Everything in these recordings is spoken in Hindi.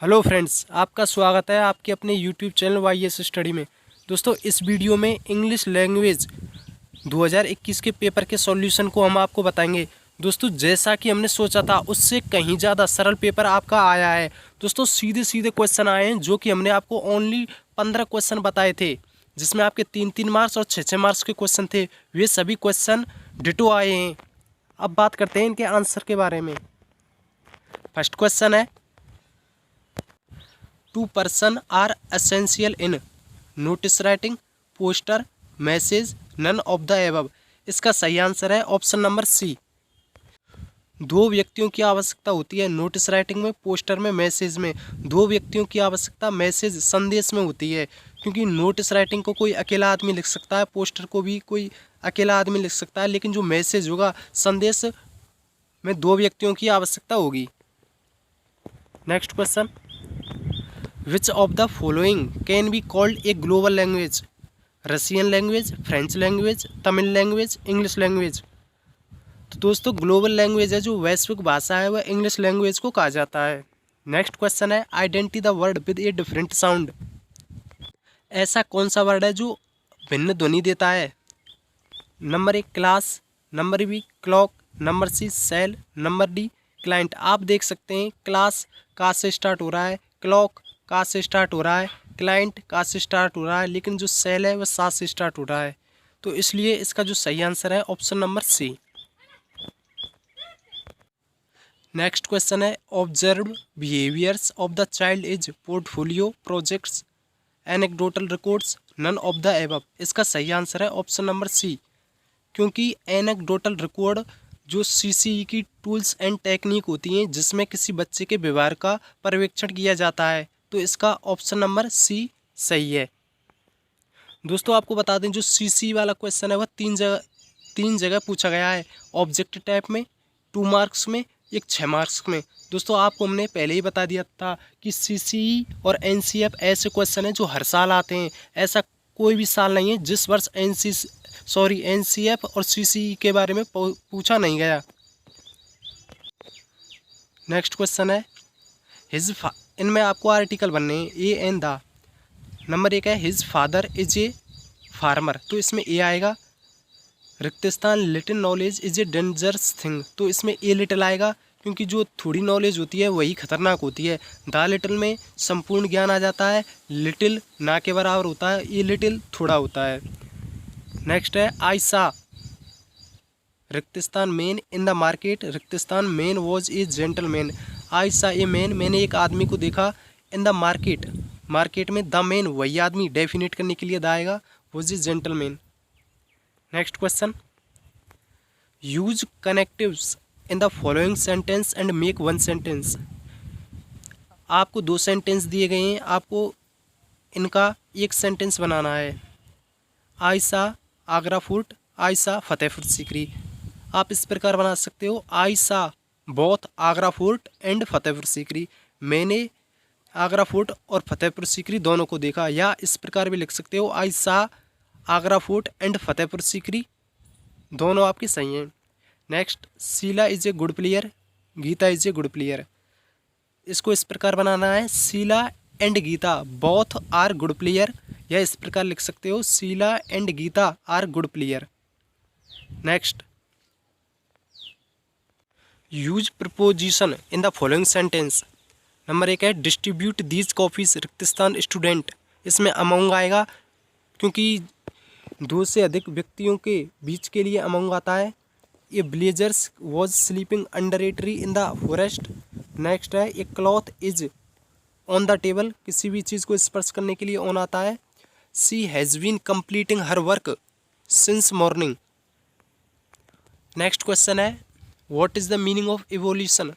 हेलो फ्रेंड्स, आपका स्वागत है आपके अपने यूट्यूब चैनल वाईएस स्टडी में। दोस्तों, इस वीडियो में इंग्लिश लैंग्वेज 2021 के पेपर के सॉल्यूशन को हम आपको बताएंगे। दोस्तों, जैसा कि हमने सोचा था उससे कहीं ज़्यादा सरल पेपर आपका आया है। दोस्तों, सीधे सीधे क्वेश्चन आए हैं, जो कि हमने आपको ओनली 15 क्वेश्चन बताए थे, जिसमें आपके 3-3 मार्क्स और 6-6 मार्क्स के क्वेश्चन थे। वे सभी क्वेश्चन डिटो आए हैं। अब बात करते हैं इनके आंसर के बारे में। फर्स्ट क्वेश्चन है, 2 person are essential in notice writing, poster, message, none of the above. इसका सही आंसर है ऑप्शन नंबर सी। 2 व्यक्तियों की आवश्यकता होती है नोटिस राइटिंग में, पोस्टर में, मैसेज में। 2 व्यक्तियों की आवश्यकता मैसेज संदेश में होती है, क्योंकि नोटिस राइटिंग को कोई अकेला आदमी लिख सकता है, पोस्टर को भी कोई अकेला आदमी लिख सकता है, लेकिन जो मैसेज होगा, संदेश में 2 व्यक्तियों की आवश्यकता होगी। Next question, which of the following can be called a global language? Russian language, French language, Tamil language, English language. तो दोस्तों, ग्लोबल लैंग्वेज है जो वैश्विक भाषा है, वह इंग्लिश लैंग्वेज को कहा जाता है। नेक्स्ट क्वेश्चन है, identity the word with a different sound. ऐसा कौन सा वर्ड है जो भिन्न ध्वनि देता है? Number 1 class, number B clock, number C cell, number D client. आप देख सकते हैं क्लास का से स्टार्ट हो रहा है, क्लॉक का से स्टार्ट हो रहा है, क्लाइंट का से स्टार्ट हो रहा है, लेकिन जो सेल है वह सा से स्टार्ट हो रहा है। तो इसलिए इसका जो सही आंसर है option number C. Next question है, observe behaviours of the child is portfolio, projects, anecdotal records, none of the above. इसका सही आंसर है ऑप्शन नंबर सी, क्योंकि एनेक्डोटल रिकॉर्ड जो सीसीई की टूल्स एंड टेक्निक होती हैं, जिसमें किसी बच्चे के व्यवहार का पर्यवेक्षण किया जाता है। तो इसका ऑप्शन नंबर सी सही है। दोस्तों, आपको बता दें, जो सीसीई वाला क्वेश्चन है वह तीन जगह पूछा गया है। ऑब्जेक्टिव टाइप में, 2 मार्क्स में, एक 6 मार्क्स में। दोस्तों, आपको हमने पहले ही बता दिया था कि सीसीई और एनसीएफ ऐसे क्वेश्चन हैं जो हर साल आते हैं। ऐसा कोई भी साल नहीं है जिस वर्ष एनसीएफ और सीसीई के बारे में पूछा नहीं गया। नेक्स्ट क्वेश्चन है, इनमें आपको आर्टिकल बनने हैं, ए एंड द। नंबर 1 है, his father is a farmer, तो इसमें ए आएगा। रिक्त स्थान, little knowledge is a dangerous thing, तो इसमें ए लिटिल आएगा, क्योंकि जो थोड़ी नॉलेज होती है वही खतरनाक होती है। द लिटिल में संपूर्ण ज्ञान आ जाता है, लिटिल ना के बराबर होता है, ए लिटिल थोड़ा होता है। नेक्स्ट है, आई सा रिक्त स्थान मैन इन द मार्केट, रिक्त स्थान मैन वॉज ए जेंटलमैन। आई सा ए मैन, मैंने एक आदमी को देखा। इन द मार्केट, मार्केट में द मैन वही आदमी, डेफिनेट करने के लिए द आएगा, was a gentleman. Next question, use connectives in the following sentence and make one sentence. आपको 2 सेंटेंस दिए गए हैं, आपको इनका एक सेंटेंस बनाना है। आई सा आगरा फोर्ट, आई सा फतेहपुर सीकरी। आप इस प्रकार बना सकते हो, आई सा both Agra fort and Fatehpur Sikri. मैंने आगरा फोर्ट और फतेहपुर सीकरी दोनों को देखा। या इस प्रकार भी लिख सकते हो, I saw Agra fort and Fatehpur Sikri. दोनों आपके सही हैं। Next, Sheela is a good player, Geeta is a good player. इसको इस प्रकार बनाना है, Sheela and Geeta both are good player. या इस प्रकार लिख सकते हो, Sheela and Geeta are good player. Next, use preposition in the following sentence. Number 1 है, डिस्ट्रीब्यूट दीज कॉपीज, रिक्त स्थान स्टूडेंट। इसमें अमंग आएगा, क्योंकि 2 से अधिक व्यक्तियों के बीच के लिए अमंग आता है। A villagers was sleeping under a tree in the forest. Next है, a cloth is on the table, किसी भी चीज़ को स्पर्श करने के लिए ऑन आता है। She has been completing her work since morning. Next question है, what is the meaning of evolution.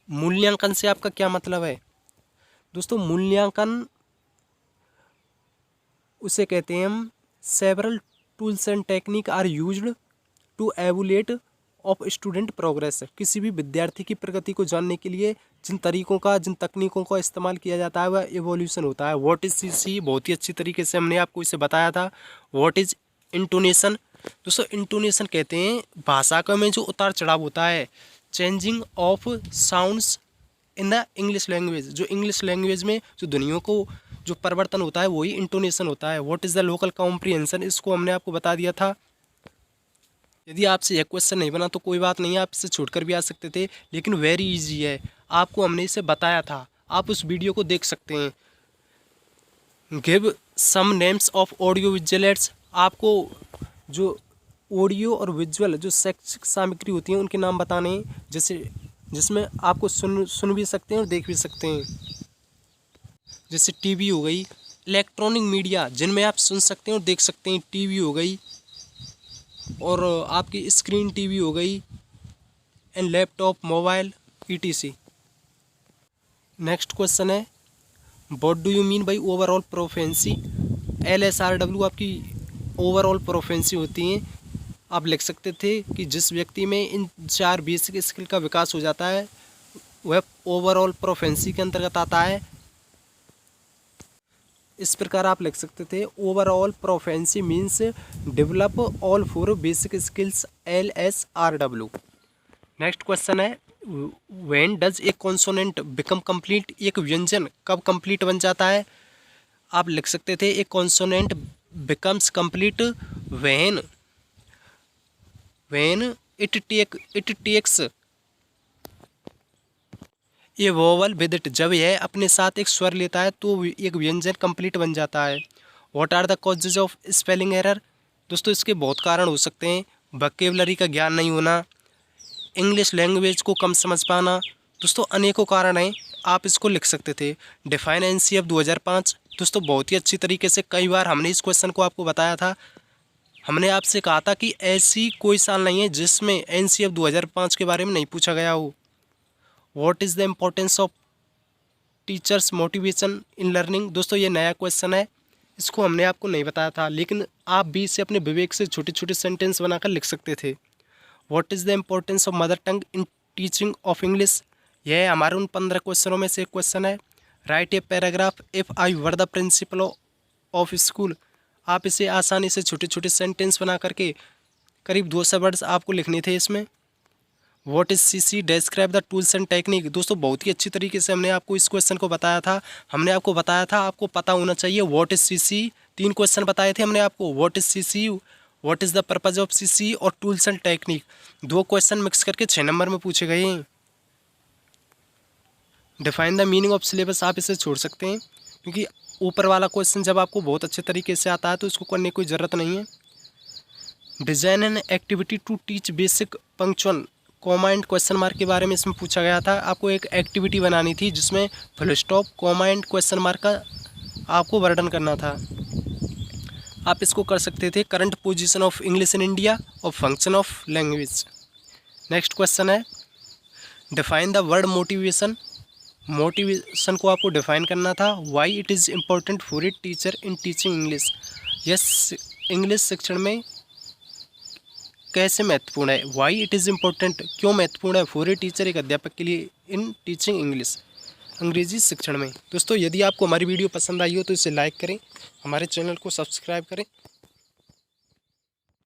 मूल्यांकन से आपका क्या मतलब है? दोस्तों, मूल्यांकन उसे कहते हैं हम, several tools and technique are used to evaluate of student progress. किसी भी विद्यार्थी की प्रगति को जानने के लिए जिन तकनीकों का इस्तेमाल किया जाता है वह इवोल्यूशन होता है। व्हाट इज सीसी, बहुत ही अच्छी तरीके से हमने आपको इसे बताया था। What is intonation. दोस्तों, इंटोनेशन कहते हैं भाषा का में जो उतार चढ़ाव होता है, changing of sounds in the English language. जो इंग्लिश लैंग्वेज में जो ध्वनियों को जो परिवर्तन होता है वही इंटोनेशन होता है। What is the local comprehension, इसको हमने आपको बता दिया था। यदि आपसे यह क्वेश्चन नहीं बना तो कोई बात नहीं है, आप इससे छोड़कर भी आ सकते थे, लेकिन वेरी इजी है, आपको हमने इसे बताया था, आप उस वीडियो को देख सकते हैं। Give some names of audio visual aids, आपको जो ऑडियो और विजुअल जो शैक्षिक सामग्री होती है उनके नाम बताने हैं, जैसे जिसमें आपको सुन भी सकते हैं और देख भी सकते हैं। जैसे टीवी हो गई, इलेक्ट्रॉनिक मीडिया जिनमें आप सुन सकते हैं और देख सकते हैं, टीवी हो गई और आपकी स्क्रीन टीवी हो गई, and laptop, mobile, ETC. Next question है what do you mean by overall proficiency. LSRW आपकी ओवरऑल प्रोफेंसी होती हैं। आप लिख सकते थे कि जिस व्यक्ति में इन 4 बेसिक स्किल का विकास हो जाता है वह ओवरऑल प्रोफेंसी के अंतर्गत आता है। इस प्रकार आप लिख सकते थे overall proficiency means develop all 4 basic skills LSRW। Next question है when does a consonant become complete, एक व्यंजन कब कंप्लीट बन जाता है। आप लिख सकते थे a consonant becomes complete when it takes a vowel with it, जब यह अपने साथ एक स्वर लेता है तो एक व्यंजन कंप्लीट बन जाता है। What are the causes of spelling error, दोस्तों इसके बहुत कारण हो सकते हैं। वोकैबुलरी का ज्ञान नहीं होना, इंग्लिश लैंग्वेज को कम समझ पाना, दोस्तों अनेकों कारण हैं, आप इसको लिख सकते थे। डिफाइन NCF 2005, दोस्तों बहुत ही अच्छी तरीके से कई बार हमने इस क्वेश्चन को आपको बताया था। हमने आपसे कहा था कि ऐसी कोई साल नहीं है जिसमें NCF 2005 के बारे में नहीं पूछा गया हो। What is the importance of teachers motivation in learning, दोस्तों ये नया क्वेश्चन है, इसको हमने आपको नहीं बताया था, लेकिन आप भी इसे अपने विवेक से छोटे छोटे सेंटेंस बनाकर लिख सकते थे। What is the importance of mother tongue in teaching of English, यह हमारे उन 15 क्वेश्चनों में से एक क्वेश्चन है। Right a paragraph if I were the principle of school, आप इसे आसानी से छोटे छोटे सेंटेंस बना करके करीब 200 वर्ड्स आपको लिखने थे इसमें। What is CC, describe the tools and technique, दोस्तों बहुत ही अच्छी तरीके से हमने आपको इस क्वेश्चन को बताया था। हमने आपको बताया था आपको पता होना चाहिए व्हाट इज CC, 3 क्वेश्चन बताए थे हमने आपको, what is CC, what is the purpose of CC और tools and technique, 2 question mix करके 6 नंबर में पूछे गए हैं। Define the meaning of syllabus, आप इसे छोड़ सकते हैं क्योंकि ऊपर वाला क्वेश्चन जब आपको बहुत अच्छे तरीके से आता है तो इसको करने की कोई ज़रूरत नहीं है। Design an activity to teach basic punctual comma and question mark के बारे में इसमें पूछा गया था। आपको एक एक्टिविटी बनानी थी जिसमें full stop, comma and question mark का आपको वर्णन करना था। आप इसको कर सकते थे current position of English in India और function of language. Next question है define the word motivation, motivation को आपको डिफाइन करना था। Why it is important for a teacher in teaching English, yes English शिक्षण में कैसे महत्वपूर्ण है, वाई इट इज़ इम्पोर्टेंट क्यों महत्वपूर्ण है फॉर ए टीचर, एक अध्यापक के लिए इन टीचिंग इंग्लिश, अंग्रेजी शिक्षण में। दोस्तों यदि आपको हमारी वीडियो पसंद आई हो तो इसे लाइक करें, हमारे चैनल को सब्सक्राइब करें।